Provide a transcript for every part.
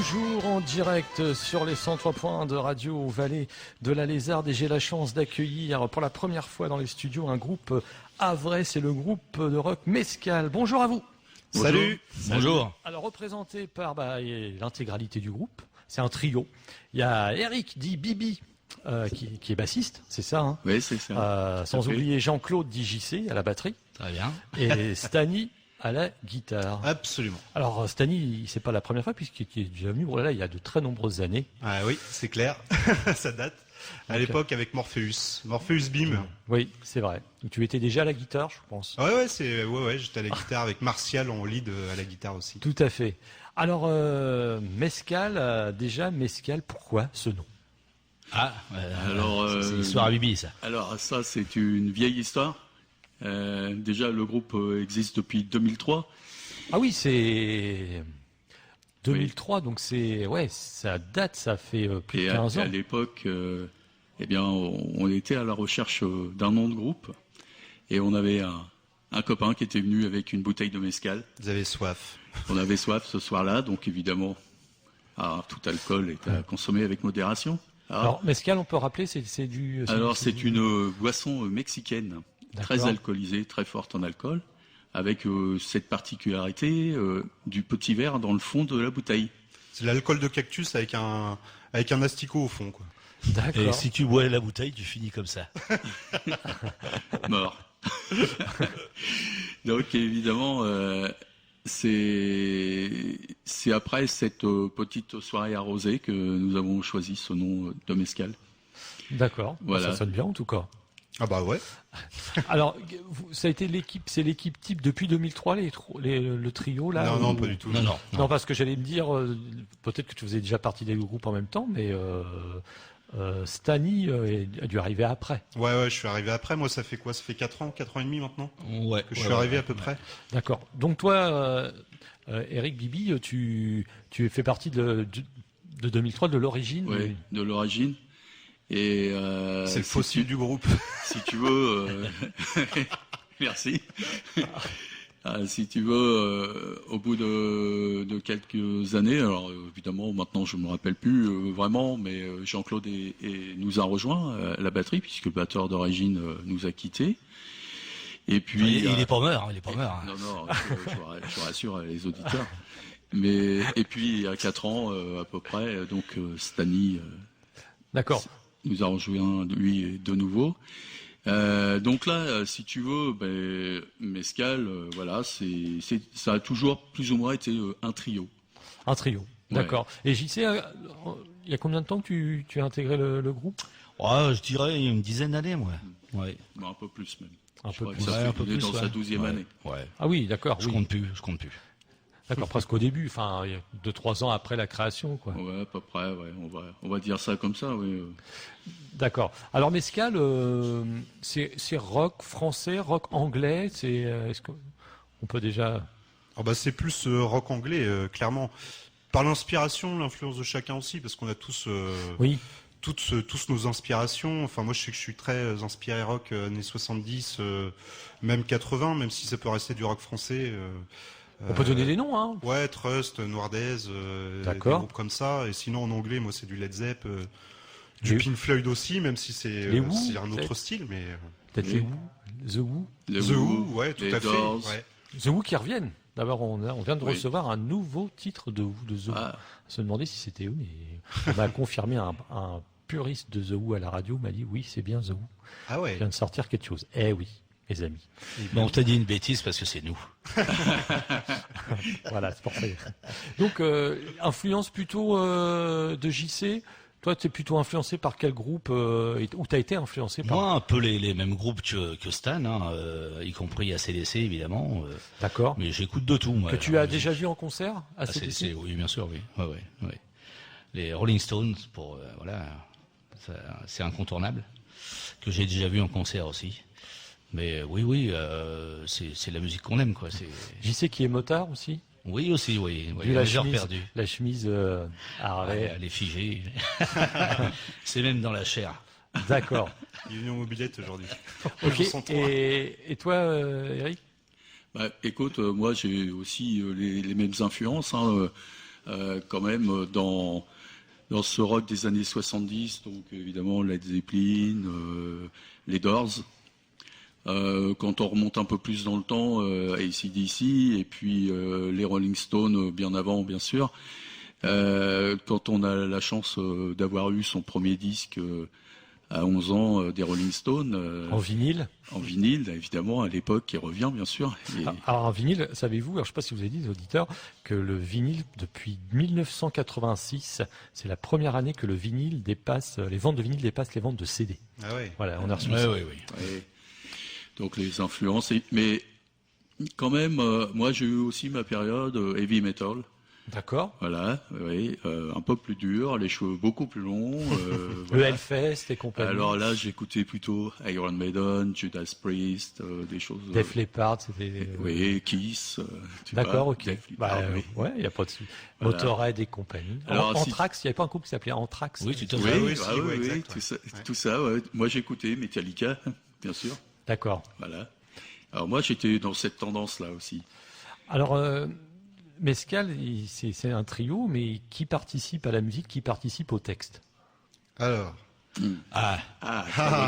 Toujours en direct sur les 103 points de Radio Vallée de la Lézarde et j'ai la chance d'accueillir pour la première fois dans les studios un groupe havrais, c'est le groupe de rock Mescal. Bonjour à vous. Salut. Bonjour. Alors représenté par l'intégralité du groupe, c'est un trio. Il y a Eric dit Bibi qui est bassiste, c'est ça hein. Oui, c'est ça. Sans oublier Jean-Claude dit JC à la batterie. Très bien. Et Stani à la guitare. Absolument. Alors Stani, c'est pas la première fois puisqu'il est déjà venu il y a de très nombreuses années. Ah oui, c'est clair, ça date. À l'époque avec Morpheus Beam. Oui, c'est vrai. Donc, tu étais déjà à la guitare, je pense. Ouais, j'étais à la guitare avec Martial en lead à la guitare aussi. Tout à fait. Alors Mescal, Mescal, pourquoi ce nom? Alors c'est l'histoire à Bibi, ça. Alors ça, c'est une vieille histoire. Déjà, le groupe existe depuis 2003. Ah oui, c'est 2003, oui. Donc ça date, ça fait plus de 15 ans. À l'époque, on était à la recherche d'un nom de groupe et on avait un copain qui était venu avec une bouteille de mescal. Vous avez soif. On avait soif ce soir-là, donc évidemment, tout alcool est à consommer avec modération. Alors mescal, on peut rappeler, c'est une boisson mexicaine. Très alcoolisée, très forte en alcool, avec cette particularité du petit verre dans le fond de la bouteille. C'est l'alcool de cactus avec un asticot au fond, quoi. D'accord. Et si tu bois la bouteille, tu finis comme ça. Mort. Donc évidemment, c'est après cette petite soirée arrosée que nous avons choisi ce nom de Mescal. D'accord. Voilà. Ça sonne bien en tout cas. Ah bah ouais. Alors, ça a été c'est l'équipe type depuis 2003, le trio là. Non, pas du tout. Non, parce que j'allais me dire, peut-être que tu faisais déjà partie des groupes en même temps, mais Stani a dû arriver après. Ouais, je suis arrivé après. Moi, ça fait quoi? Ça fait 4 ans et demi maintenant. Ouais. Que je suis arrivé à peu près. D'accord. Donc toi, Eric Bibi, tu fais partie de 2003, de l'origine. Oui, de l'origine. Et c'est le fossile du groupe. Si tu veux, merci. Si tu veux, au bout de quelques années, alors évidemment maintenant je me rappelle plus vraiment, mais Jean-Claude nous a rejoint à la batterie puisque le batteur d'origine nous a quittés. Et puis il est pas mort, Non, je rassure les auditeurs. Et puis il y a 4 ans à peu près, donc Stani. D'accord. Nous a rejoint lui de nouveau. Donc là, si tu veux, Mescal, ça a toujours plus ou moins été un trio. Un trio, d'accord. Ouais. Et JC, il y a combien de temps que tu as intégré le groupe? Je dirais une dizaine d'années, moi. Ouais. Un peu plus même. Un peu plus. Dans sa 12e année. Ouais. Ah oui, d'accord. Je compte plus. D'accord, presque au début, 2-3 ans après la création, quoi. Ouais, à peu près, ouais. On va dire ça comme ça, oui. D'accord. Alors Mescal, c'est rock français, rock anglais, est-ce qu'on peut déjà... c'est plus rock anglais, clairement. Par l'inspiration, l'influence de chacun aussi, parce qu'on a tous... tous nos inspirations. Enfin, moi, je sais que je suis très inspiré rock années 70, même 80, même si ça peut rester du rock français. On peut donner des noms, hein. Ouais, Trust, Noirdaise, des groupes comme ça. Et sinon, en anglais, moi, c'est du Led Zepp, du Pink Floyd aussi, même si c'est un autre style, mais... Peut-être les Who, The Who. The Who, ouais, tout à fait. Ouais. The Who qui reviennent. D'abord, on vient de recevoir un nouveau titre de The Who. On se demandait si c'était eux, mais on m'a confirmé un puriste de The Who à la radio m'a dit oui, c'est bien The Who. Ah ouais. Il vient de sortir quelque chose. Eh oui. Mes amis. On t'a dit une bêtise parce que c'est nous. Voilà, c'est pour ça. Donc, influence plutôt de JC. Toi, tu es plutôt influencé par quel groupe ou tu as été influencé par... Moi, un peu les mêmes groupes que Stan, y compris ACDC, évidemment. D'accord. Mais j'écoute de tout, moi. Que tu as déjà vu en concert, ACDC? Oui, bien sûr, oui. Ouais. Les Rolling Stones, c'est incontournable. Que j'ai déjà vu en concert aussi. Mais oui, c'est la musique qu'on aime, quoi. JC qui est motard aussi? Oui, aussi, oui. La chemise Harley. Elle est figée. C'est même dans la chair. D'accord. Il est venu en mobilette aujourd'hui. Ok. Et toi, Eric? Écoute, moi j'ai aussi les mêmes influences. quand même dans ce rock des années 70, donc évidemment Led Zeppelin, les Doors. Quand on remonte un peu plus dans le temps, AC/DC et puis les Rolling Stones bien avant, bien sûr. Quand on a la chance d'avoir eu son premier disque à 11 ans des Rolling Stones. En vinyle. En vinyle, évidemment, à l'époque, qui revient, bien sûr. Et... Alors, en vinyle, savez-vous, alors, je ne sais pas si vous avez dit, les auditeurs, que le vinyle, depuis 1986, c'est la première année que le vinyle dépasse, les ventes de vinyle dépassent les ventes de CD. Ah ouais. Voilà, on a reçu ça. Oui. Ouais. Donc, les influences. Mais quand même, moi, j'ai eu aussi ma période heavy metal. D'accord. Voilà, oui, un peu plus dur, les cheveux beaucoup plus longs. Le voilà. Hellfest et compagnie. Alors là, j'écoutais plutôt Iron Maiden, Judas Priest, des choses. Def Leppard, c'était. Oui, Kiss. D'accord, ok. Def Leppard, oui. Ouais, il n'y a pas de souci. Voilà. Motorhead et compagnie. Alors, Anthrax, il n'y avait pas un groupe qui s'appelait Anthrax? Oui, tout à Oui, fait. oui, exact, tout ça. Ouais. Moi, j'écoutais Metallica, bien sûr. D'accord. Voilà. Alors moi, j'étais dans cette tendance-là aussi. Alors, Mescal, c'est un trio, mais qui participe à la musique, qui participe au texte? Alors. Bonne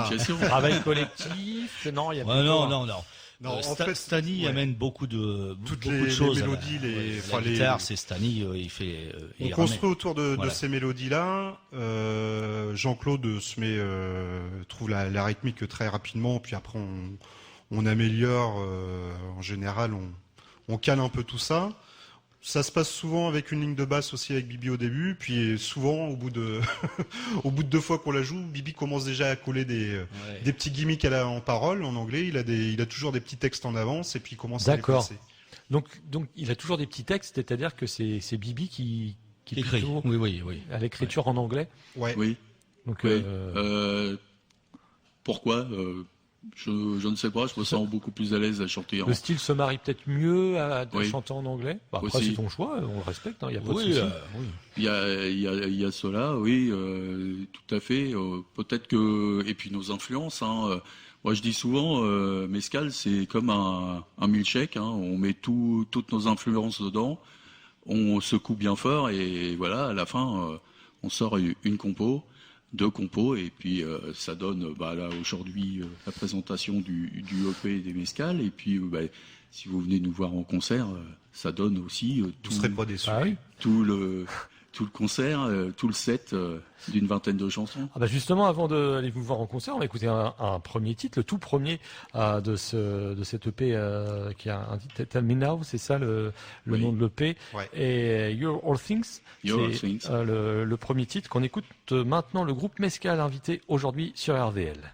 question. Travail collectif? Non, il y a Non. Non, en fait, Stani amène beaucoup de les choses. mélodies, la guitare, c'est Stani, il fait. On construit autour de ces mélodies-là. Jean-Claude trouve la rythmique très rapidement, puis après on améliore. En général, on cale un peu tout ça. Ça se passe souvent avec une ligne de basse aussi avec Bibi au début, puis souvent au bout de 2 fois qu'on la joue, Bibi commence déjà à coller des petits gimmicks en parole en anglais. Il a toujours des petits textes en avance et puis il commence à les placer. Donc il a toujours des petits textes, c'est-à-dire que c'est Bibi qui écrit. Oui. À l'écriture en anglais. Ouais. Oui. Donc oui. Pourquoi je ne sais pas, je me sens beaucoup plus à l'aise à chanter en... Le style se marie peut-être mieux à chanter en anglais. Après, c'est ton choix, on le respecte, il n'y a pas de souci. Il y a cela, oui, tout à fait. Peut-être que... Et puis nos influences, moi je dis souvent, Mescal, c'est comme un milkshake, on met toutes nos influences dedans, on secoue bien fort et voilà, à la fin, on sort une compo. 2 compos et puis ça donne là aujourd'hui la présentation du EP des Mescal et puis si vous venez nous voir en concert ça donne aussi vous serez pas déçus. tout le concert, tout le set d'une vingtaine de chansons. Justement, avant d'aller vous voir en concert, on va écouter un premier titre, le tout premier de cet EP qui a un titre Tell Me Now, c'est ça le nom de l'EP. Ouais. Et You're All Things, c'est le premier titre qu'on écoute maintenant. Le groupe Mescal invité aujourd'hui sur RVL.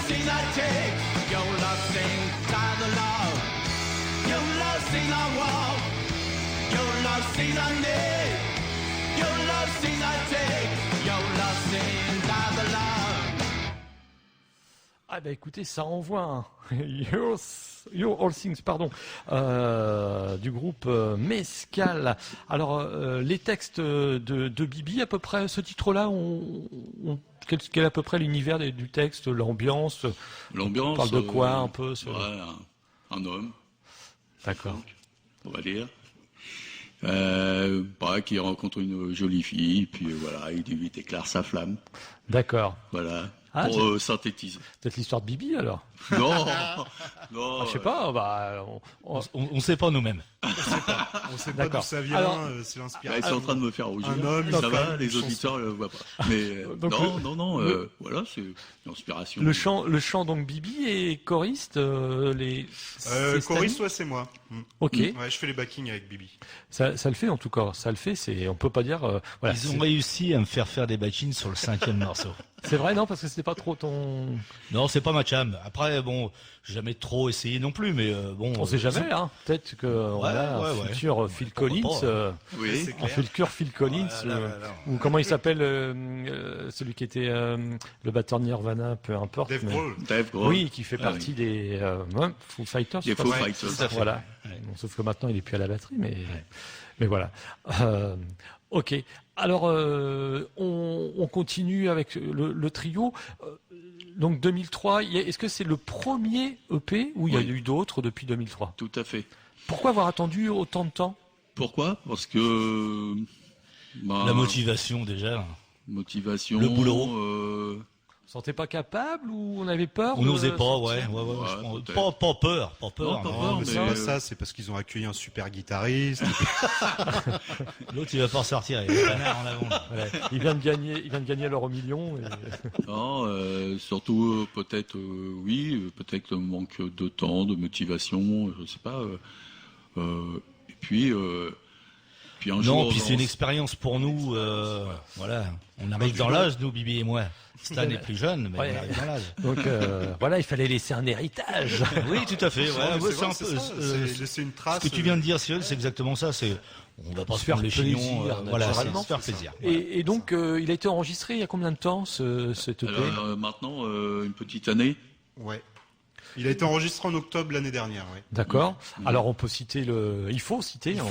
sins I take, your love sins I the law. Your love sins I walk, your love sins I need. Your love sins I take, your love sins I the law. Ah bah écoutez, ça envoie un Your All Things, pardon, du groupe Mescal. Alors, les textes de Bibi, à peu près, ce titre-là, quel est à peu près l'univers du texte, l'ambiance? L'ambiance. On parle de quoi un peu Ouais, un homme. D'accord. On va dire. Qui rencontre une jolie fille, puis voilà, il lui déclare sa flamme. D'accord. Voilà. Ah, pour synthétiser. Peut-être l'histoire de Bibi alors? Non, non. Je sais pas. Bah, on sait pas nous-mêmes. On sait pas d'où ça vient. Alors, c'est l'inspiration. Ils sont en train de me faire rougir. Un homme, ça va, les auditeurs le voient pas. Mais non. Voilà, c'est l'inspiration. Le chant donc Bibi et choriste choriste, ouais, c'est moi. Ok. Ouais, je fais les backings avec Bibi. Ça le fait en tout cas. Ça le fait. On peut pas dire. Voilà, ils ont réussi à me faire des backings sur le 5e morceau. C'est vrai, non, parce que c'était pas trop ton. Non, c'est pas ma jam. Après, bon, j'ai jamais trop essayé non plus, mais bon. On sait jamais, hein. Peut-être qu'on a un futur Phil Collins. Oui, un futur Phil Collins. Ou comment il s'appelle celui qui était le batteur Nirvana, peu importe. Dave Grohl. Oui, qui fait partie des Foo Fighters. Des Foo Fighters. Voilà. Bon, sauf que maintenant il est plus à la batterie, mais voilà. Ok. Alors, on continue avec le trio. Donc 2003, est-ce que c'est le premier EP ou il y a eu d'autres depuis 2003? Tout à fait. Pourquoi avoir attendu autant de temps? Pourquoi? Parce que... la motivation déjà. Motivation. Le boulot. Vous ne sentez pas capable ou on avait peur? On n'osait pas, ouais. Pas peur. Non, mais c'est pas ça, c'est parce qu'ils ont accueilli un super guitariste. L'autre, il va pas ressortir, il est canard en avant. Ouais. Il vient de gagner l'euro million. Non, surtout, peut-être, peut-être le manque de temps, de motivation, je sais pas. Et puis un jour. Non, puis c'est une expérience pour nous, voilà. On arrive dans l'âge, nous, Bibi et moi. Stan est plus jeune, mais on arrive dans l'âge. Donc voilà, il fallait laisser un héritage. Oui, tout à fait. C'est laisser une trace. Ce que tu viens de dire, Cyril, c'est exactement ça. On va pas se faire les chignons. Voilà, c'est se faire plaisir. Et donc, il a été enregistré il y a combien de temps, cet EP? Maintenant, une petite année. Ouais. Il a été enregistré en octobre l'année dernière, oui. D'accord. Alors on peut citer on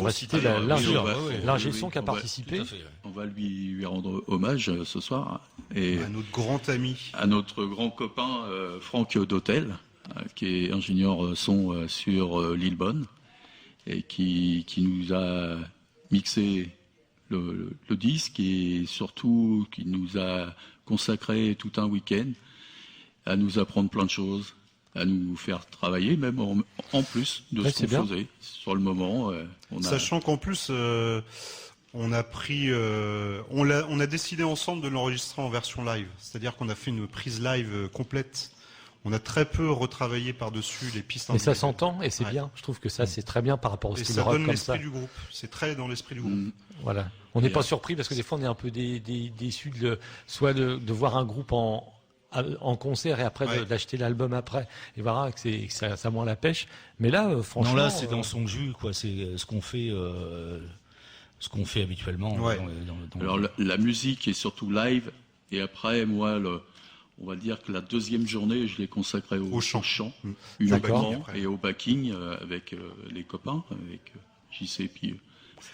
va citer l'ingé son qui a participé. On va lui rendre hommage ce soir. Et à notre grand ami. À notre grand copain Franck Dautel, qui est ingénieur son sur Lillebonne et qui nous a mixé le disque et surtout qui nous a consacré tout un week-end à nous apprendre plein de choses, à nous faire travailler, même en plus de ce qu'on faisait sur le moment. Sachant qu'en plus, on a décidé ensemble de l'enregistrer en version live. C'est-à-dire qu'on a fait une prise live complète. On a très peu retravaillé par-dessus les pistes. Mais ça s'entend et c'est bien. Je trouve que ça, c'est très bien par rapport au style rock comme ça. Ça donne l'esprit du groupe. C'est très dans l'esprit du groupe. Voilà. On n'est pas surpris parce que des fois, on est un peu déçus de voir un groupe en concert et après d'acheter l'album après et voilà que ça a moins la pêche, mais là franchement non, là c'est dans son jus quoi, c'est ce qu'on fait habituellement. Alors la musique est surtout live et après moi on va dire que la deuxième journée je l'ai consacrée au chant uniquement et au backing avec les copains, avec JC et puis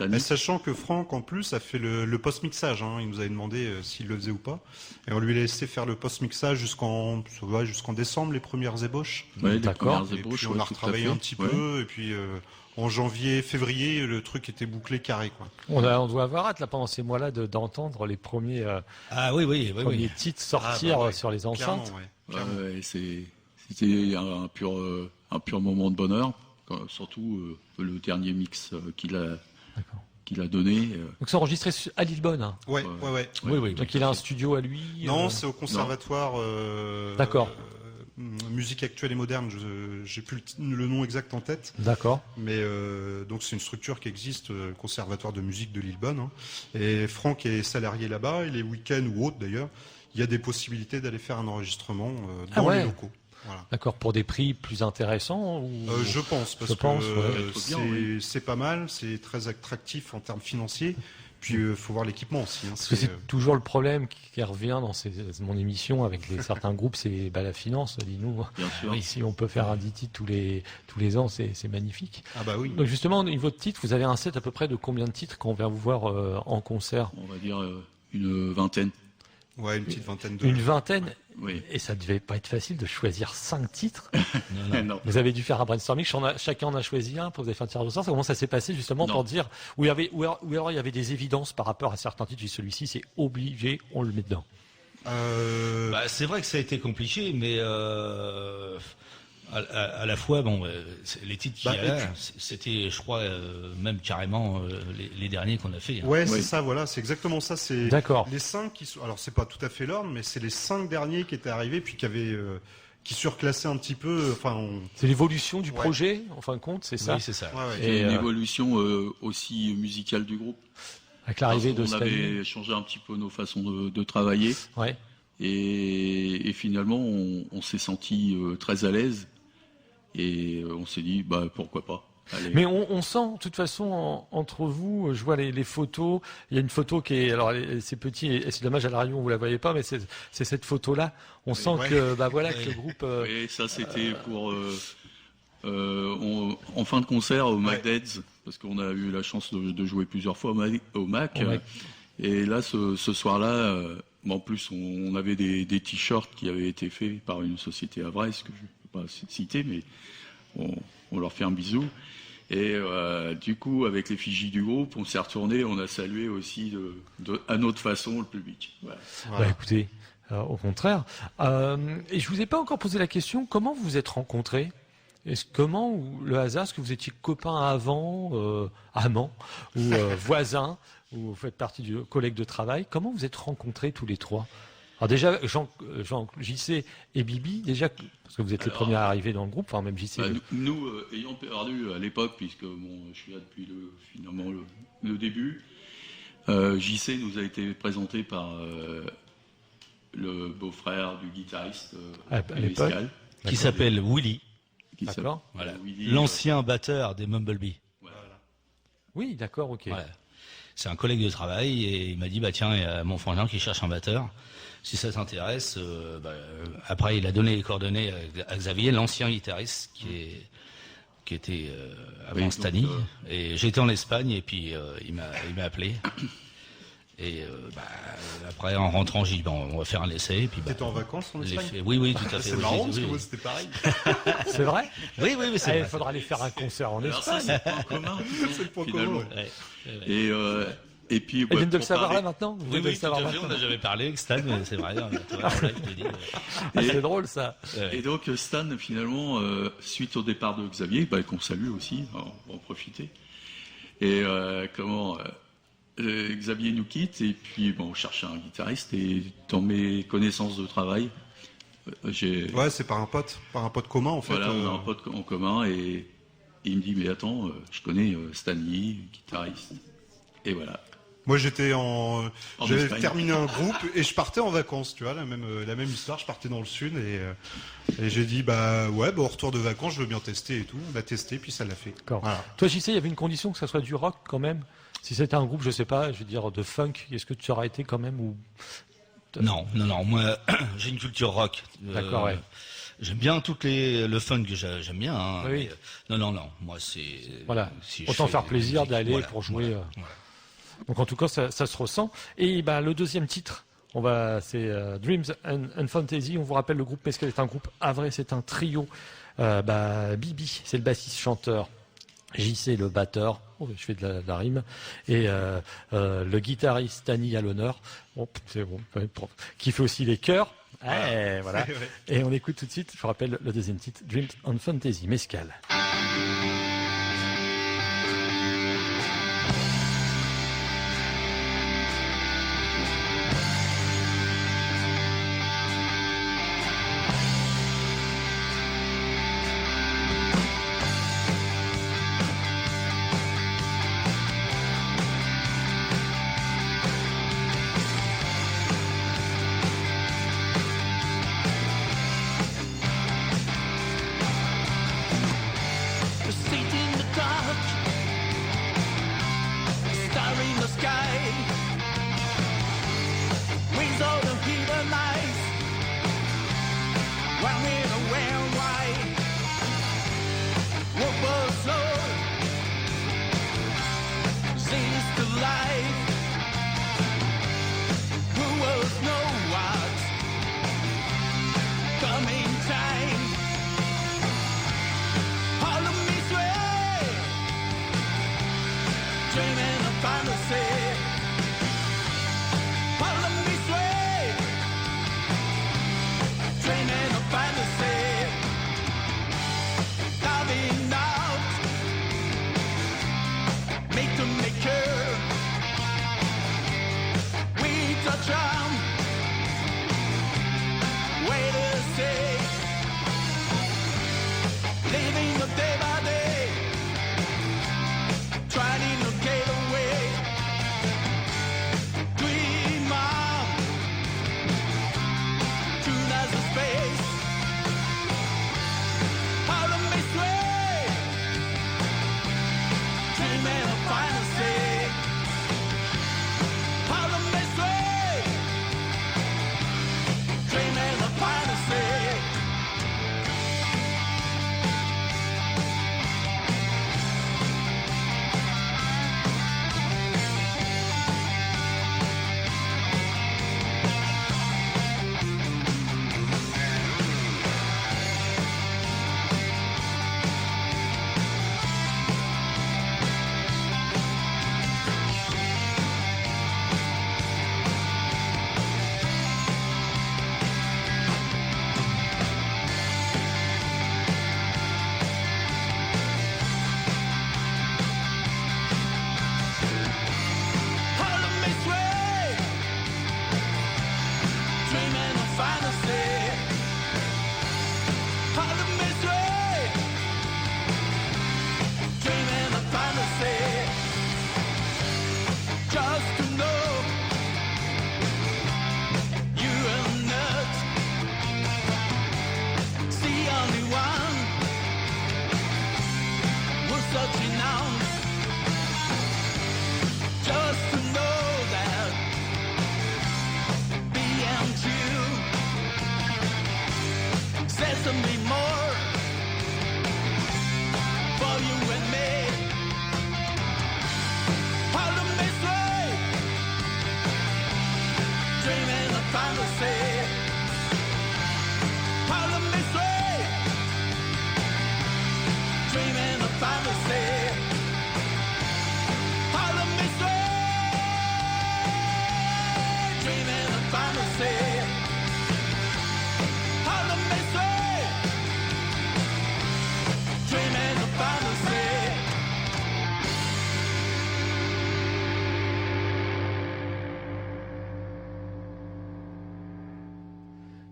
Mais sachant que Franck, en plus, a fait le post-mixage. Il nous avait demandé s'il le faisait ou pas. Et on lui a laissé faire le post-mixage jusqu'en décembre, les premières ébauches. Ouais, d'accord. Et puis on a retravaillé un petit peu. Et puis en janvier, février, le truc était bouclé carré, quoi. On doit avoir hâte là pendant ces mois-là d'entendre les premiers titres sortir sur les enceintes. C'était un pur moment de bonheur. Surtout le dernier mix qu'il a donné. Donc c'est enregistré à Lillebonne. Ouais. Oui. Donc il a un studio à lui. Non, c'est au conservatoire. D'accord. Musique actuelle et moderne. J'ai plus le nom exact en tête. D'accord. Mais donc c'est une structure qui existe, conservatoire de musique de Lillebonne. Et Franck est salarié là-bas. Et les week-ends ou autres d'ailleurs, il y a des possibilités d'aller faire un enregistrement dans les locaux. Voilà. D'accord, pour des prix plus intéressants ou... Je pense, parce que c'est pas mal, c'est très attractif en termes financiers. Puis il faut voir l'équipement aussi. Parce que c'est toujours le problème qui revient dans mon émission avec certains groupes, c'est la finance. Dis-nous, si on peut faire un 10 titres tous les ans, c'est magnifique. Ah bah oui. Donc justement, au niveau de titres, vous avez un set à peu près de combien de titres quand on vient vous voir en concert? On va dire une vingtaine. Ouais, une petite vingtaine. Une vingtaine. Oui. Et ça devait pas être facile de choisir 5 titres. Non. Vous avez dû faire un brainstorming. Chacun en a choisi un. Vous avez fait un tirage au sort. Comment ça s'est passé justement pour dire ou alors il y avait des évidences par rapport à certains titres. Celui-ci, c'est obligé, on le met dedans. C'est vrai que ça a été compliqué, mais à la fois, les titres qu'il y a là, c'était, je crois, même carrément les derniers qu'on a fait. Hein. Ouais, c'est ça, voilà, c'est exactement ça. C'est D'accord. Les 5 qui sont, alors c'est pas tout à fait l'ordre, mais c'est les 5 derniers qui étaient arrivés, puis qui surclassaient un petit peu. C'est l'évolution du projet, en fin de compte, c'est ça. Oui, c'est ça. Ouais. Et une évolution aussi musicale du groupe. Avec l'arrivée de on avait changé un petit peu nos façons de travailler. Ouais. Et finalement, on s'est senti très à l'aise. Et on s'est dit, pourquoi pas. Allez. Mais on sent, de toute façon, entre vous, je vois les photos. Il y a une photo qui est, alors c'est petit, et c'est dommage à la radio, vous la voyez pas, mais c'est cette photo-là. On sent que, que le groupe. Oui, ça c'était pour en fin de concert au MacDeads, parce qu'on a eu la chance de jouer plusieurs fois au Mac. Et là, ce soir-là, en plus, on avait des t-shirts qui avaient été faits par une société havraise que je ne peux pas citer, mais on leur fait un bisou. Et du coup, avec les fichiers du groupe, on s'est retourné, on a salué aussi à notre façon le public. Voilà. Écoutez, au contraire. Et je vous ai pas encore posé la question, comment vous vous êtes rencontrés? Le hasard, est-ce que vous étiez copains avant, amants, ou voisins, ou vous faites partie du collègue de travail? Comment vous êtes rencontrés tous les trois? Alors déjà, Jean, JC et Bibi, déjà, parce que vous êtes les premiers à arriver dans le groupe, enfin même JC. Nous, ayant perdu à l'époque, puisque je suis là depuis le début, JC nous a été présenté par le beau-frère du guitariste Mescal, qui s'appelle Willy. D'accord. Voilà. L'ancien batteur des Mumblebee. Voilà. Oui, d'accord, ok. Voilà. C'est un collègue de travail et il m'a dit tiens, il y a mon frangin qui cherche un batteur. Si ça t'intéresse, après il a donné les coordonnées à Xavier, l'ancien guitariste qui était avant Stani. Et j'étais en Espagne et puis il m'a appelé. Et après en rentrant, j'ai dit on va faire un essai. T'étais en vacances en Espagne? Oui, tout à fait. C'est marrant parce que moi c'était pareil. C'est vrai? Oui, c'est vrai. Il faudra aller faire un concert en Espagne. Ça, c'est pas commun. C'est le point commun. Et puis, ils viennent de le savoir là maintenant? Oui, tout à fait, on n'a jamais parlé avec Stan, c'est vrai. C'est drôle ça. Et donc Stan, finalement, suite au départ de Xavier, qu'on salue aussi, on va en profiter. Et Xavier nous quitte, et puis on cherche un guitariste, et dans mes connaissances de travail, c'est par un pote commun en fait. Voilà, on a un pote en commun, et il me dit, mais attends, je connais Stanley, guitariste. Et voilà. Moi j'avais terminé un groupe et je partais en vacances, tu vois, la même histoire, je partais dans le sud et j'ai dit au retour de vacances je veux bien tester et tout, on a testé puis ça l'a fait. Voilà. Toi JC, il y avait une condition que ça soit du rock quand même. Si c'était un groupe, je sais pas, je veux dire de funk, est-ce que tu aurais été quand même ou Non, moi j'ai une culture rock. D'accord, ouais. J'aime bien le funk, j'aime bien. Hein, oui. Mais, non, moi c'est. Voilà. Autant faire plaisir d'aller pour jouer. Voilà. Donc en tout cas, ça se ressent. Et le deuxième titre, c'est Dreams and Fantasy. On vous rappelle, le groupe Mescal est un groupe havrais, c'est un trio. Bibi, c'est le bassiste-chanteur. JC, le batteur. Je fais de la rime. Et le guitariste Tani à l'honneur. C'est bon. Qui fait aussi les chœurs. Voilà. Et on écoute tout de suite, je vous rappelle le deuxième titre, Dreams and Fantasy, Mescal. marching on. Just to know that being true sesame more for you and me. Pardon me, straight, dreaming of fantasy. Pardon me, straight, dreaming of fantasy. Pardon me, straight, dreaming of fantasy. Pardon me, straight, dreaming of fantasy.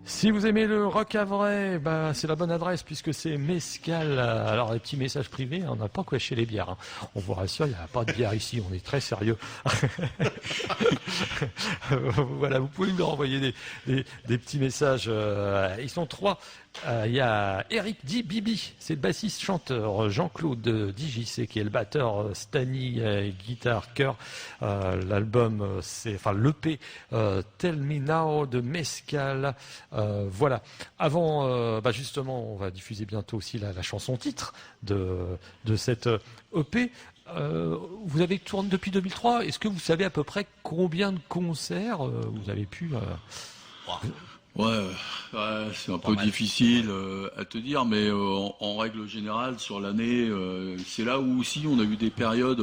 Si vous aimez le rock à vrai, bah, c'est la bonne adresse puisque c'est Mescal. Alors les petits messages privés, on n'a pas quashé les bières. Hein. On vous rassure, il n'y a pas de bière ici, on est très sérieux. Voilà, vous pouvez nous renvoyer des petits messages. Ils sont 3. Il y a Eric Di Bibi, c'est le bassiste chanteur, Jean-Claude DJC qui est le batteur, Stani guitare chœur. L'album c'est l'EP Tell Me Now de Mescal. Voilà. Avant justement on va diffuser bientôt aussi la chanson titre de cette EP. Vous avez tourné depuis 2003. Est-ce que vous savez à peu près combien de concerts vous avez pu Ouais, c'est un peu difficile à te dire, mais en règle générale, sur l'année, c'est là où aussi on a eu des périodes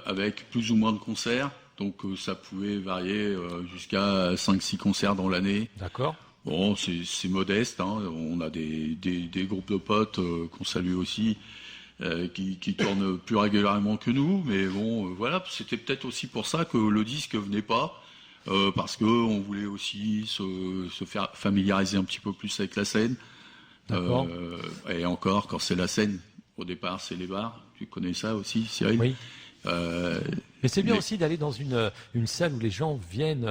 avec plus ou moins de concerts. Donc ça pouvait varier jusqu'à 5-6 concerts dans l'année. D'accord. Bon, c'est modeste, hein. On a des groupes de potes qu'on salue aussi, qui tournent plus régulièrement que nous. Mais bon, voilà, c'était peut-être aussi pour ça que le disque venait pas. Parce que on voulait aussi se faire familiariser un petit peu plus avec la scène. Et encore, quand c'est la scène, au départ, c'est les bars. Tu connais ça aussi, Cyril? Oui. Mais c'est bien aussi d'aller dans une salle où les gens viennent.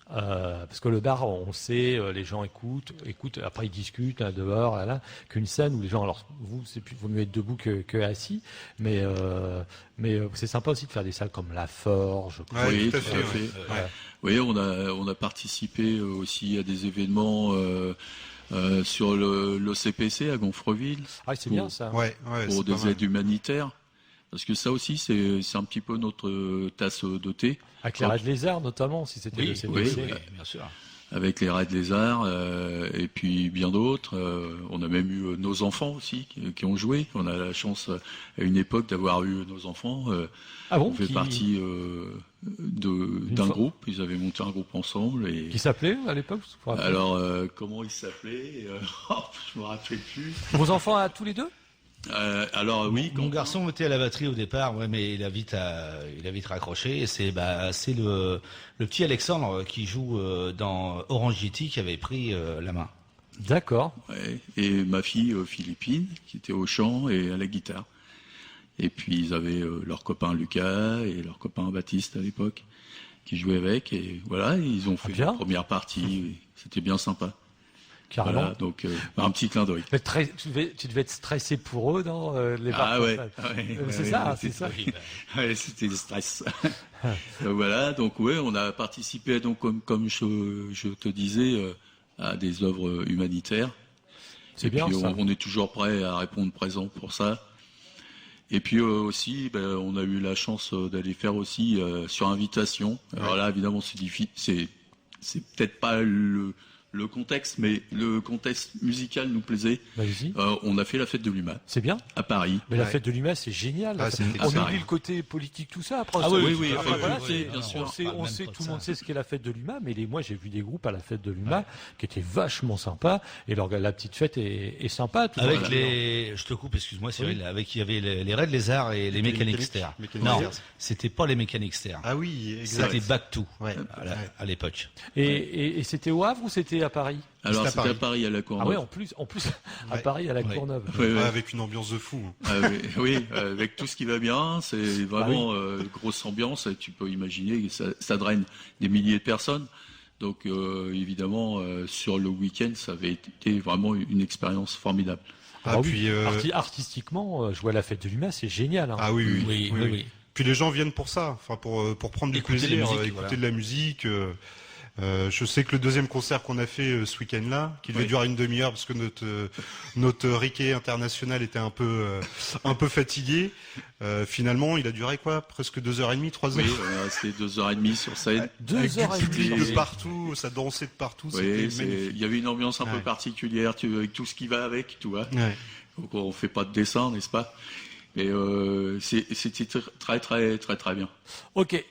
Parce que le bar, on sait, les gens écoutent, après ils discutent là, dehors, là, qu'une scène où les gens, alors vous, c'est plus, vaut mieux être debout que assis, mais c'est sympa aussi de faire des salles comme La Forge. Oui, tout à fait. Oui, on a participé aussi à des événements sur l'OCPC à Gonfreville. Ah, c'est bien ça. Pour des aides humanitaires. Parce que ça aussi, c'est un petit peu notre tasse de thé. Avec les Raids Lézards, notamment, si c'était le CPC. Oui, bien sûr. Avec les Raids Lézards, et puis bien d'autres. On a même eu nos enfants aussi qui ont joué. On a la chance, à une époque, d'avoir eu nos enfants. On fait partie d'un groupe. Ils avaient monté un groupe ensemble. Qui s'appelait à l'époque? Alors, comment ils s'appelaient? Je me rappelle plus. Vos enfants à tous les deux? Alors oui, mon garçon était à la batterie au départ, mais il a vite raccroché. Et c'est le petit Alexandre qui joue dans Orange GT qui avait pris la main. D'accord. Ouais. Et ma fille Philippine qui était au chant et à la guitare. Et puis ils avaient leur copain Lucas et leur copain Baptiste à l'époque qui jouaient avec. Et voilà, ils ont fait la première partie. C'était bien sympa. Carrément. Voilà, donc un petit clin d'œil. Tu devais être stressé pour eux dans les bars. C'est ça. Ouais, c'était le stress. Voilà, donc on a participé donc comme je te disais à des œuvres humanitaires. C'est bien ça. On est toujours prêt à répondre présent pour ça. Et puis aussi, on a eu la chance d'aller faire aussi sur invitation. Alors là, évidemment, c'est difficile. C'est peut-être pas le contexte, mais le contexte musical nous plaisait. On a fait la fête de l'UMA. C'est bien. À Paris. Mais la fête de l'UMA, c'est génial. On oublie le côté politique, tout ça. Après, oui, bien sûr. On sait, tout le monde sait ce qu'est la fête de l'UMA, mais moi, j'ai vu des groupes à la fête de l'UMA qui étaient vachement sympas. Et la petite fête est sympa. Je te coupe, excuse-moi, Cyril. Il y avait les Raids Lézards et les Mécaniques Sters. Non, c'était pas les Mécaniques Sters. Ah oui, exact. C'était Back to à l'époque. Et c'était au Havre ou c'était à Paris? Alors c'était à Paris, à la Courneuve. Ah oui, en plus à Paris, à la Courneuve. Avec une ambiance de fou. Oui, avec tout ce qui va bien, c'est vraiment grosse ambiance. Et tu peux imaginer que ça draine des milliers de personnes. Donc évidemment, sur le week-end, ça avait été vraiment une expérience formidable. Puis artistiquement, jouer à la fête de l'UMA, c'est génial. Hein. Ah oui. Puis les gens viennent pour ça, enfin pour prendre du plaisir, écouter de la musique. Je sais que le deuxième concert qu'on a fait ce week-end-là, qui devait durer une demi-heure parce que notre Riquet international était un peu fatigué. Finalement, il a duré presque 2h30, 3 heures. Oui, c'était 2h30 sur scène. 2h30 avec du public de partout, ça dansait de partout. C'était magnifique. Il y avait une ambiance un peu particulière, avec tout ce qui va avec, tu vois. Ouais. Donc on fait pas de dessin, n'est-ce pas? Mais c'était très très très très bien. Ok.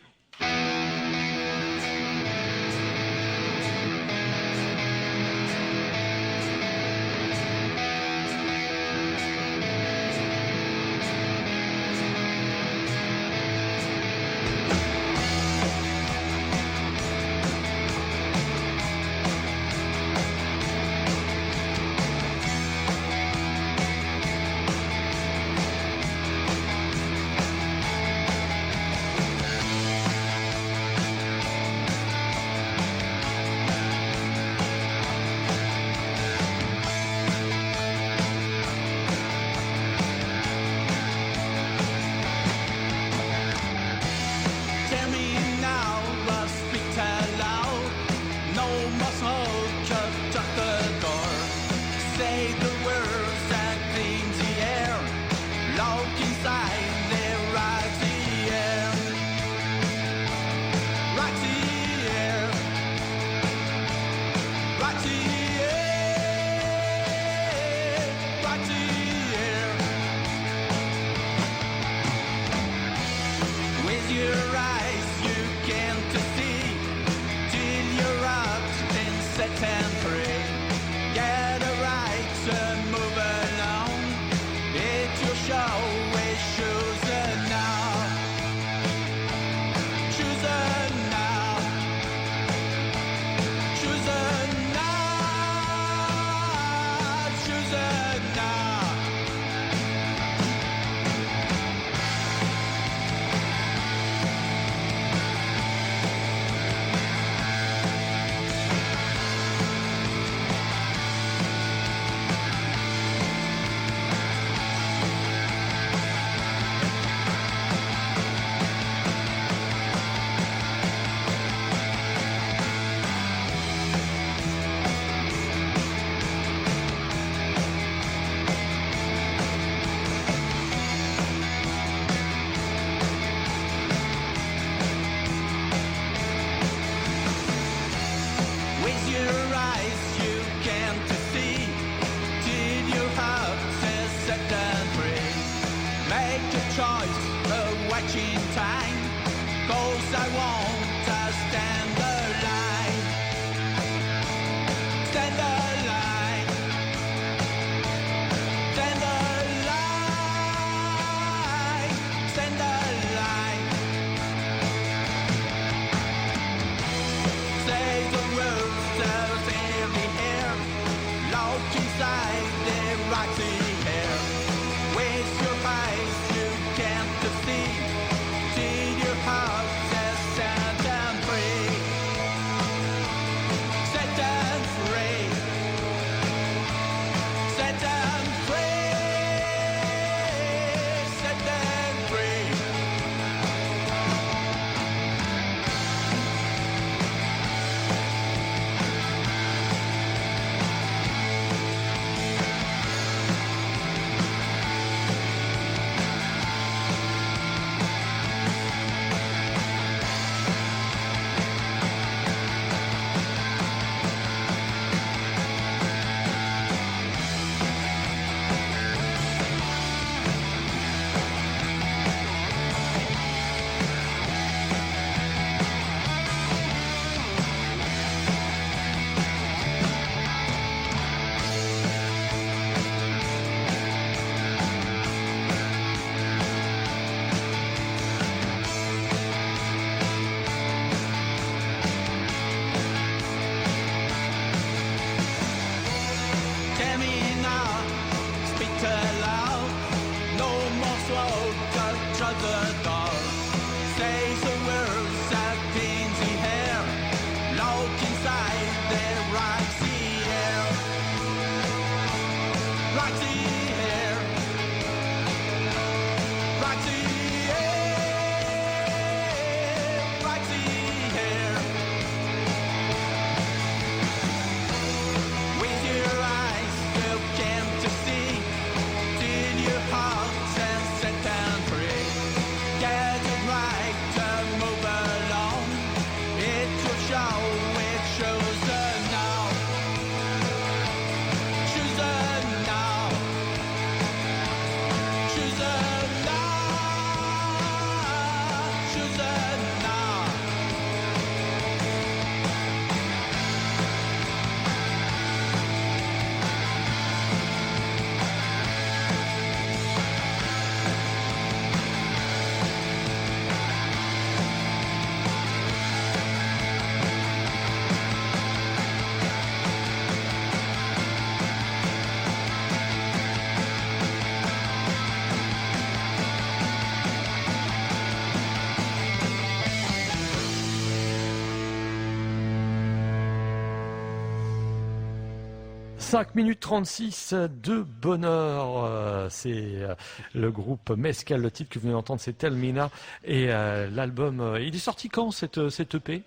5 minutes 36 de bonheur. C'est le groupe Mescal. Le titre que vous venez d'entendre, c'est Telmina. Et l'album, il est sorti quand cette EP?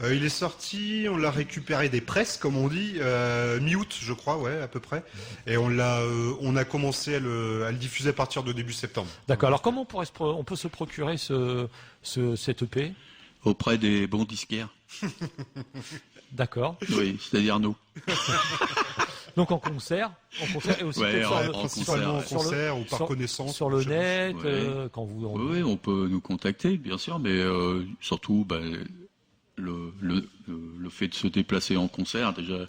Il est sorti, on l'a récupéré des presses, comme on dit, mi-août, je crois, ouais, à peu près. Et on a commencé à le diffuser à partir de début septembre. D'accord. Alors comment on peut se procurer cette EP? Auprès des bons disquaires. D'accord. Oui, c'est-à-dire nous. Donc en concert et aussi principalement en concert ou par connaissance. Sur le net, ouais. quand vous. Oui, on peut nous contacter, bien sûr, mais surtout, le fait de se déplacer en concert, déjà,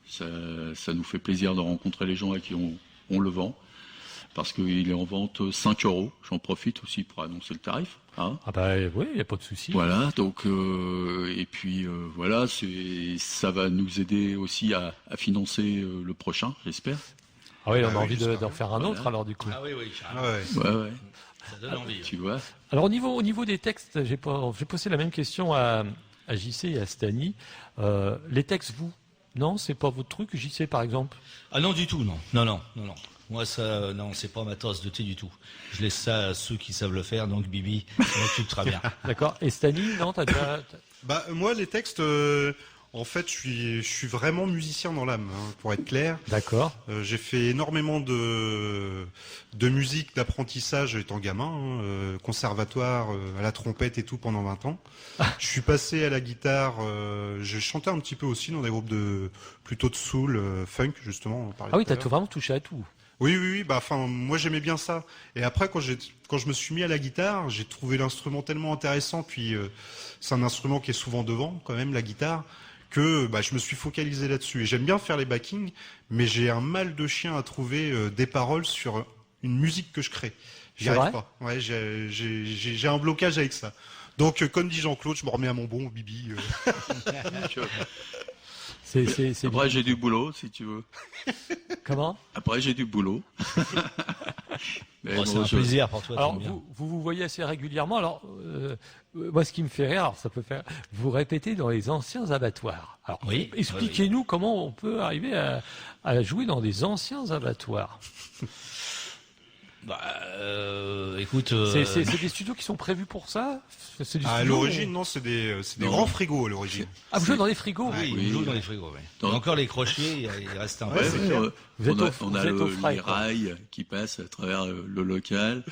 ça nous fait plaisir de rencontrer les gens à qui on le vend, parce qu'il est en vente 5 €. J'en profite aussi pour annoncer le tarif. Hein. Ah bah oui, il n'y a pas de souci. Voilà, donc et puis voilà, ça va nous aider aussi à financer le prochain, j'espère. Ah oui, on a envie d'en faire un autre alors du coup. Ah oui, carrément. Ouais. Ça donne envie. Tu vois. Alors au niveau des textes, j'ai posé la même question à JC et à Stani. Les textes, non, c'est pas votre truc, JC par exemple? Ah non, du tout, non. Moi, ça, non, c'est pas ma tasse de thé du tout. Je laisse ça à ceux qui savent le faire, donc Bibi, ça occupe très bien. D'accord. Et Stani, non, t'as déjà... Moi, les textes, en fait, je suis vraiment musicien dans l'âme, hein, pour être clair. D'accord. J'ai fait énormément de musique, d'apprentissage étant gamin, conservatoire, à la trompette et tout pendant 20 ans. Je suis passé à la guitare, j'ai chanté un petit peu aussi dans des groupes plutôt de soul, funk, justement. On parlait Ah oui, tout à t'as vraiment touché à tout. Oui, moi j'aimais bien ça. Et après, quand je me suis mis à la guitare, j'ai trouvé l'instrument tellement intéressant, puis c'est un instrument qui est souvent devant, quand même, la guitare, que je me suis focalisé là-dessus. Et j'aime bien faire les backings, mais j'ai un mal de chien à trouver des paroles sur une musique que je crée. J'y arrive pas. Ouais, j'ai un blocage avec ça. Donc, comme dit Jean-Claude, je me remets à mon bon, Bibi. Après, j'ai du boulot, si tu veux. Comment? Après, j'ai du boulot. C'est un plaisir pour toi. Alors, vous voyez assez régulièrement. Alors, moi, ce qui me fait rire, alors ça peut faire, vous répétez dans les anciens abattoirs. Alors, oui, expliquez-nous comment on peut arriver à jouer dans des anciens abattoirs. Écoute, c'est des studios qui sont prévus pour ça? À l'origine, non, c'est des grands frigos à l'origine. Ah, vous jouez dans les frigos? Oui, on joue dans les frigos, oui. Et encore les crochets, il reste un peu. On a les rails qui passent à travers le local,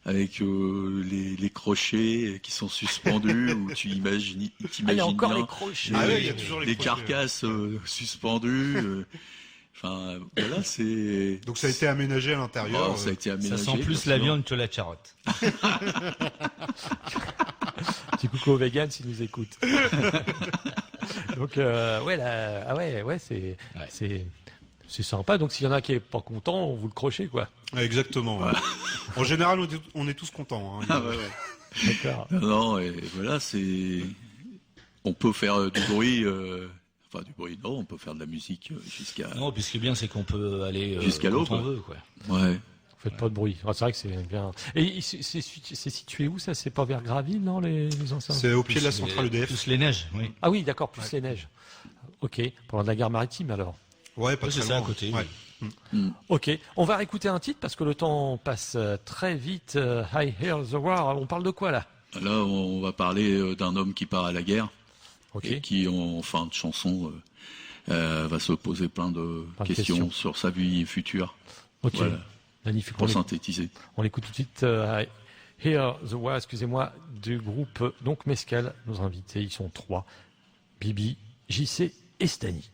avec les crochets qui sont suspendus, où tu imagines il y a encore bien les crochets. Il y a toujours les carcasses suspendues. Enfin, voilà, c'est... Donc ça a été aménagé à l'intérieur. Ça a été aménagé. Ça sent plus la viande que la carotte. Petit coucou aux vegans s'ils nous écoutent. Donc, c'est sympa. Donc, s'il y en a qui n'est pas content, on vous le crochet, quoi. Exactement. Ouais. En général, on est tous contents. Hein. Ah ouais. D'accord. Non, et voilà, on peut faire du bruit... Enfin, du bruit, non, on peut faire de la musique jusqu'à... Non, puis ce qui est bien, c'est qu'on peut aller jusqu'à l'aube, quand on veut, quoi. Ouais. Faites pas de bruit. Ah, c'est vrai que c'est bien. Et c'est situé où, ça? C'est pas vers Graville, non, les anciens? C'est au pied de la centrale EDF. Plus les neiges, oui. Ah oui, d'accord, plus les neiges. Ok, pendant la gare maritime, alors. Ouais, pas c'est très ça, loin. à côté. Ouais. Ok, on va réécouter un titre parce que le temps passe très vite. I Hear the War, on parle de quoi, là? Là, on va parler d'un homme qui part à la guerre. Okay. Et qui, en fin de chanson, va se poser plein de questions sur sa vie future. Ok, voilà. Magnifique. Pour synthétiser. On écoute tout de suite Hear the War, excusez-moi, du groupe donc Mescal. Nos invités, ils sont 3. Bibi, JC et Stani.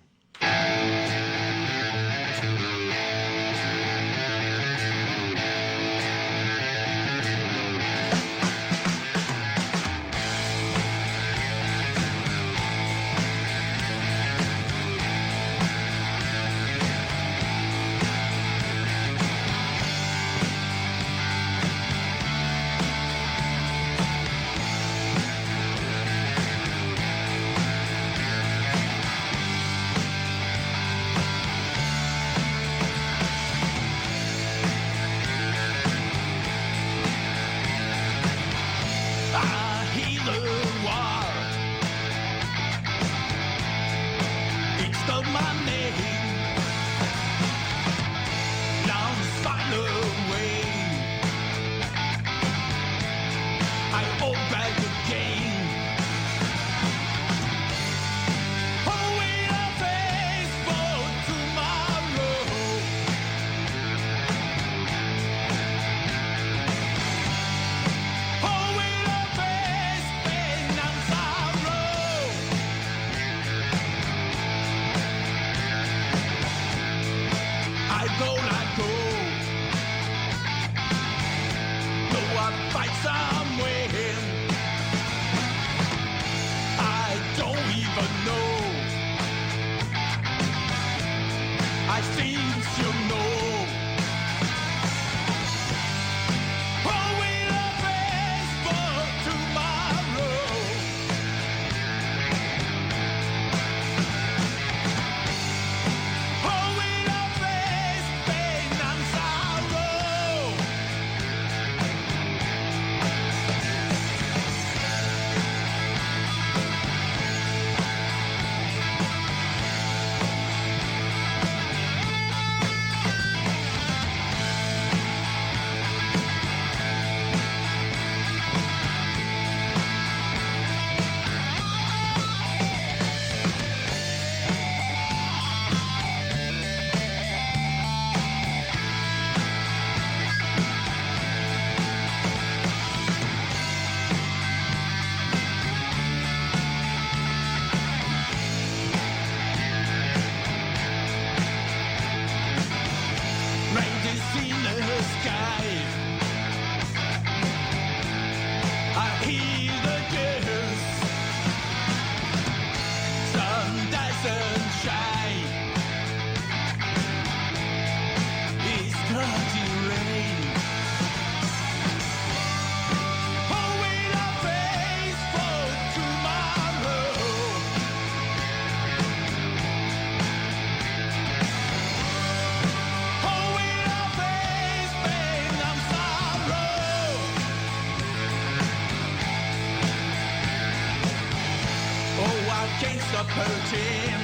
pretend.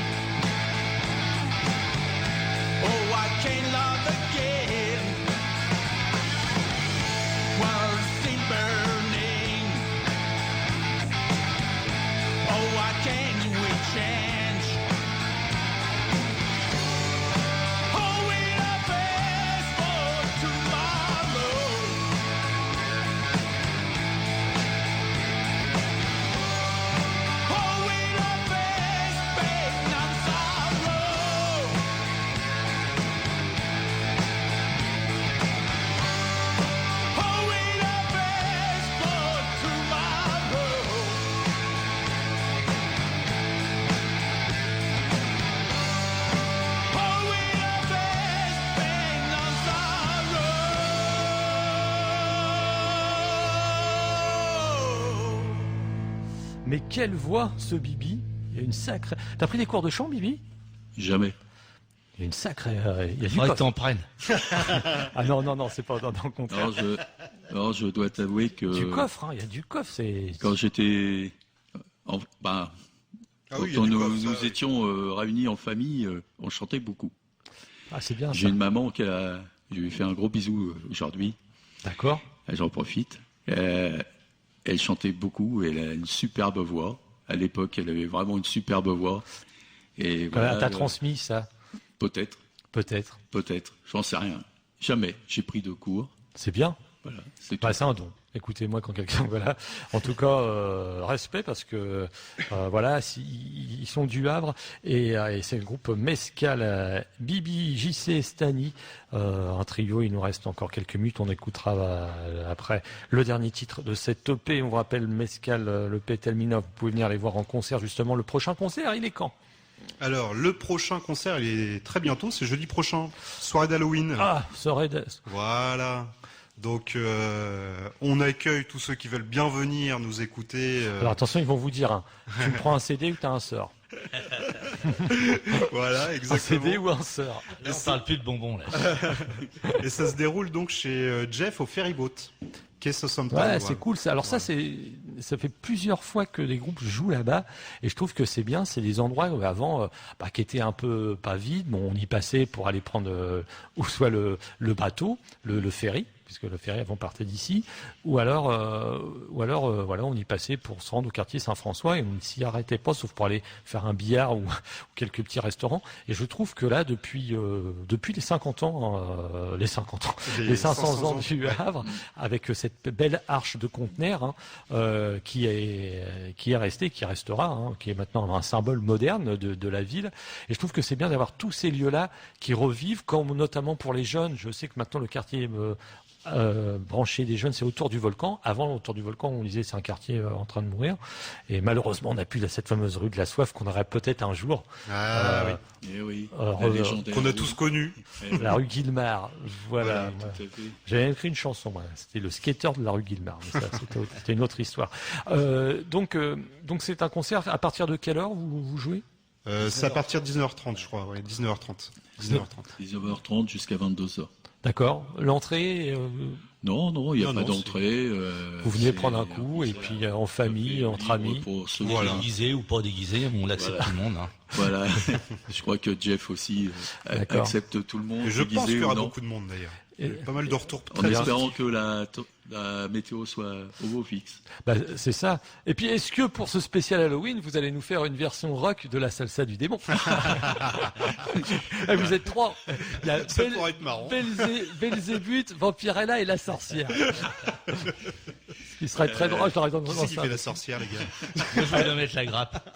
Oh, I can't love again. Words seem burning. Oh, why can't we change? Oh, we are best for tomorrow. Oh, we are best betting on sorrow. Oh, we are best for tomorrow. Oh, we are best betting on sorrow. Mais quelle voix, ce Bibi. Il y a une sacrée... T'as pris des cours de chant, Bibi? Jamais. Il y a une sacrée... il y a du Faudrait que coffre. t'en prennes. Ah non, c'est pas dans le contraire. Alors, je dois t'avouer que Du coffre, hein, il y a du coffre, c'est... quand j'étais, Ah oui, il y a quand du nous, coffre, ça, nous oui. étions réunis en famille, on chantait beaucoup. Ah, c'est bien, J'ai ça. une maman je lui fais un gros bisou aujourd'hui. D'accord. J'en profite. Elle chantait beaucoup. Elle a une superbe voix. À l'époque, elle avait vraiment une superbe voix. Et Voilà, voilà, t'as transmis ça, peut-être, peut-être. j'en sais rien. Jamais. J'ai pris de cours. C'est bien. Voilà, c'est tout. Bah, c'est un don. Écoutez-moi quand quelqu'un, voilà. En tout cas, respect parce que, voilà, ils sont du Havre et c'est le groupe Mescal, Bibi, JC, Stani, un trio. Il nous reste encore quelques minutes. On écoutera après le dernier titre de cette EP. On vous rappelle Mescal, le Petelminov. Vous pouvez venir les voir en concert justement. Le prochain concert, il est quand? Alors, le prochain concert, il est très bientôt, c'est jeudi prochain, soirée d'Halloween. Ah, serait Voilà. Donc, on accueille tous ceux qui veulent bien venir nous écouter. Alors attention, ils vont vous dire, hein, tu me prends un CD ou t'as un sort? Voilà, Un exactement. CD ou un sort? Là, on parle plus de bonbons, là. Et ça se déroule donc chez Jeff au Ferryboat. Quai Southampton. Ouais, Voilà. c'est cool. Alors ça, ça fait plusieurs fois que les groupes jouent là-bas, et je trouve que c'est bien. C'est des endroits où avant, qui étaient un peu pas vides. Bon, on y passait pour aller prendre ou soit le bateau, le ferry, puisque le ferry avant partait d'ici, ou alors, voilà, on y passait pour se rendre au quartier Saint-François et on ne s'y arrêtait pas, sauf pour aller faire un billard ou quelques petits restaurants. Et je trouve que là, depuis les 50 ans, les 500 ans du Havre, avec cette belle arche de conteneur, hein, qui est restée, qui restera, hein, qui est maintenant un symbole moderne de la ville. Et je trouve que c'est bien d'avoir tous ces lieux-là qui revivent, comme notamment pour les jeunes. Je sais que maintenant le quartier branché des jeunes, c'est autour du volcan. Avant, autour du volcan, on disait c'est un quartier en train de mourir. Et malheureusement, on n'a plus cette fameuse rue de la soif qu'on aurait peut-être un jour. Ah oui. Eh oui. La légendaire Qu'on a rue. tous connus. Eh oui. La rue Guillemard. Voilà. Tout à fait. J'avais écrit une chanson, moi. C'était le skater de la rue Guillemard. Mais ça, c'était une autre histoire. Donc c'est un concert. À partir de quelle heure vous jouez? C'est à partir de 19h30, je crois. Ouais, 19h30. 19h30. 19h30 jusqu'à 22h. D'accord. L'entrée, Non, il n'y a Non, pas non, d'entrée. vous venez c'est- prendre un coup et puis en famille, entre libre amis. Pour ceux Voilà. qui- Déguisé ou pas déguisé, on accepte Voilà. tout le monde. Hein. Voilà. Je crois que Jeff aussi D'accord. accepte tout le monde. Et je pense qu'il y déguisé aura ou non. beaucoup de monde d'ailleurs. Et- Pas mal de retours En très espérant positifs. que la météo soit au beau fixe. Bah, c'est ça. Et puis, est-ce que pour ce spécial Halloween, vous allez nous faire une version rock de la salsa du démon? Eh, vous êtes trois. Il y a Ça pourrait être marrant. Belzébuth, Vampirella et la sorcière. Ce qui serait très drôle. J'aurais tendance Qui à c'est qui ça. fait la sorcière, les gars? Moi, je vais leur mettre la grappe.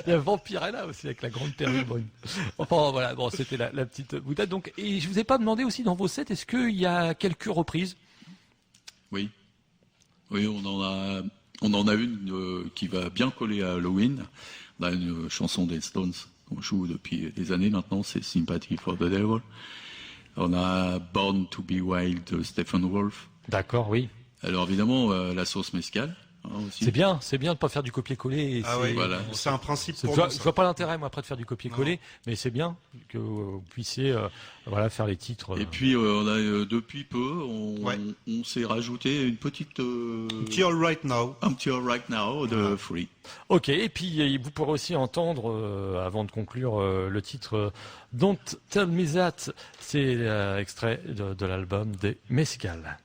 Il y a Vampirella aussi avec la grande perruque brune. Enfin voilà, bon, c'était la petite boutade. Donc, et je vous ai pas demandé aussi dans vos sets, est-ce qu'il y a quelques reprises? Oui. Oui, on en a une qui va bien coller à Halloween. On a une chanson des Stones qu'on joue depuis des années maintenant, c'est Sympathy for the Devil. On a Born to be Wild de Stephen Wolf. D'accord, oui. Alors évidemment, la sauce mescal, Aussi. C'est bien de pas faire du copier-coller. Voilà. C'est un principe pour nous. Je vois pas l'intérêt, moi, après de faire du copier-coller, mais c'est bien que vous puissiez faire les titres. Et puis, on a depuis peu, on s'est rajouté une petite... Un petit All Right Now de Free. Ok, et puis vous pourrez aussi entendre, avant de conclure, le titre Don't Tell Me That, c'est extrait de l'album des Mescal.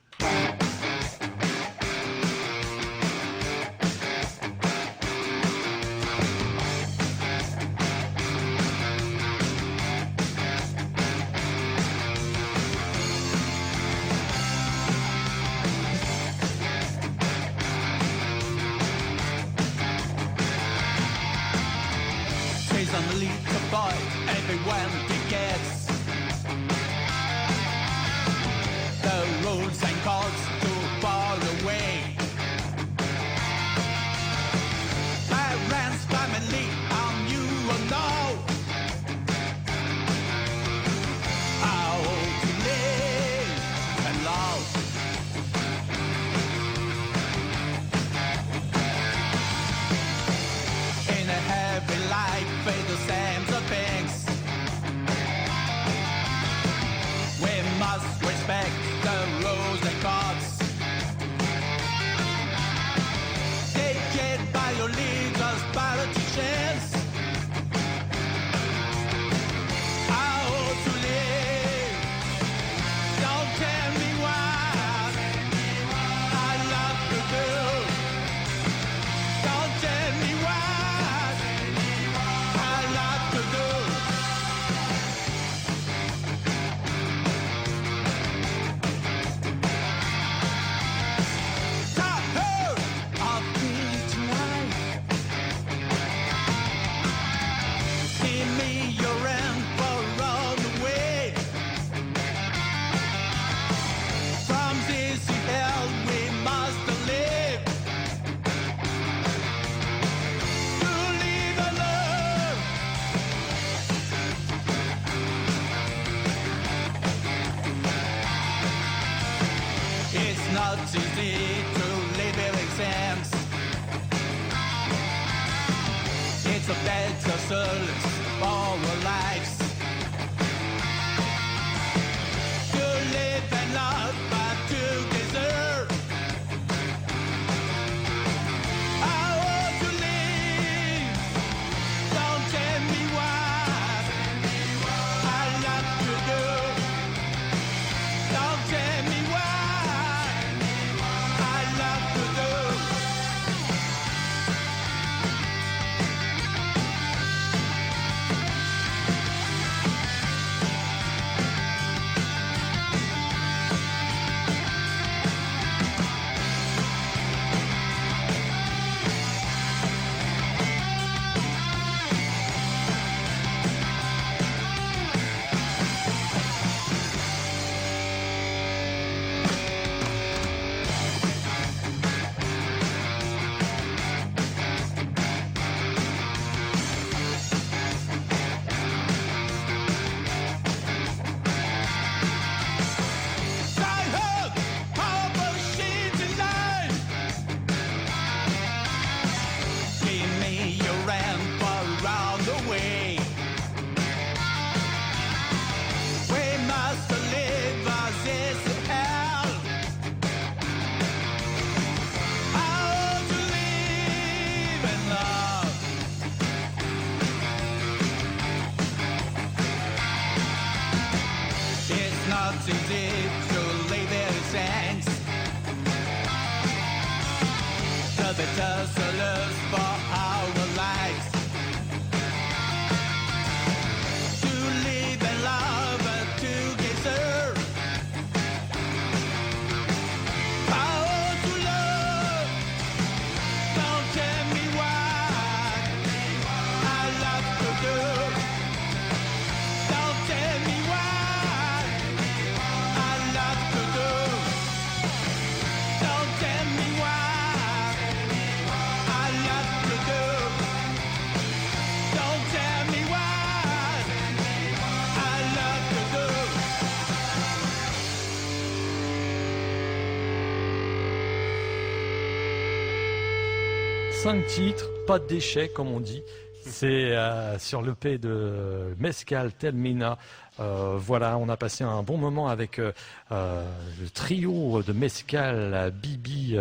5 titres, pas de déchets comme on dit. C'est sur l'EP de Mescal Telmina. Voilà, on a passé un bon moment avec le trio de Mescal, Bibi,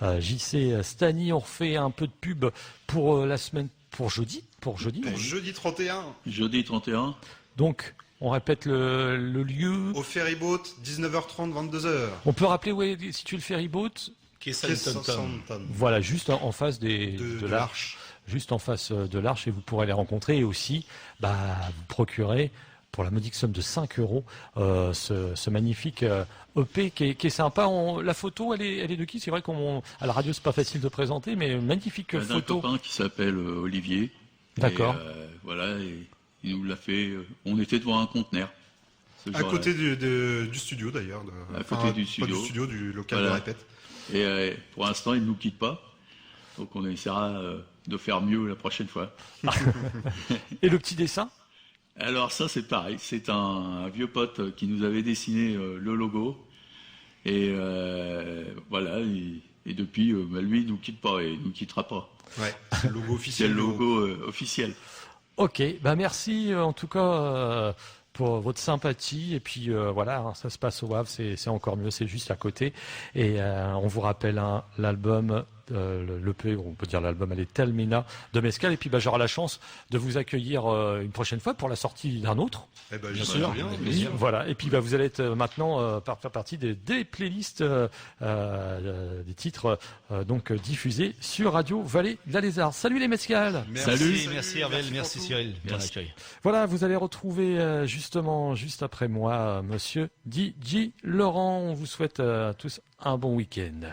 JC, Stani. On refait un peu de pub pour la semaine, pour jeudi. Jeudi 31. Jeudi 31. Donc, on répète le lieu. Au ferryboat, 19h30, 22h. On peut rappeler où est situé le ferryboat? Voilà, juste en face de l'Arche. Juste en face de l'Arche, et vous pourrez les rencontrer. Et aussi, vous procurez, pour la modique somme de 5 €, ce magnifique EP qui est sympa. La photo, elle est de qui? C'est vrai qu'à la radio, c'est pas facile de présenter, mais magnifique photo. Un copain qui s'appelle Olivier. D'accord. Voilà, et il nous l'a fait. On était devant un conteneur. À côté du studio d'ailleurs. À côté du studio. Pas du studio, du local de répète. Et pour l'instant, il ne nous quitte pas. Donc on essaiera de faire mieux la prochaine fois. Et le petit dessin? Alors ça, c'est pareil. C'est un vieux pote qui nous avait dessiné le logo. Et voilà. Et depuis, lui, il ne nous quitte pas et il ne nous quittera pas. Ouais, c'est le logo officiel. C'est le logo officiel. Ok, merci en tout cas pour votre sympathie. Et puis voilà, ça se passe au Havre, c'est encore mieux, c'est juste à côté. Et on vous rappelle l'album, l'EP, on peut dire l'album, elle est Telmina de Mescal. Et puis j'aurai la chance de vous accueillir une prochaine fois pour la sortie d'un autre. Eh ben, bien sûr. Voilà. Et puis vous allez être maintenant faire partie des playlists des titres donc diffusés sur Radio Vallée de la Lézard. Salut les Mescal. Merci Hervé, merci Cyril, bien accueil. Voilà, vous allez retrouver justement juste après moi Monsieur DJ Laurent. On vous souhaite tous un bon week-end.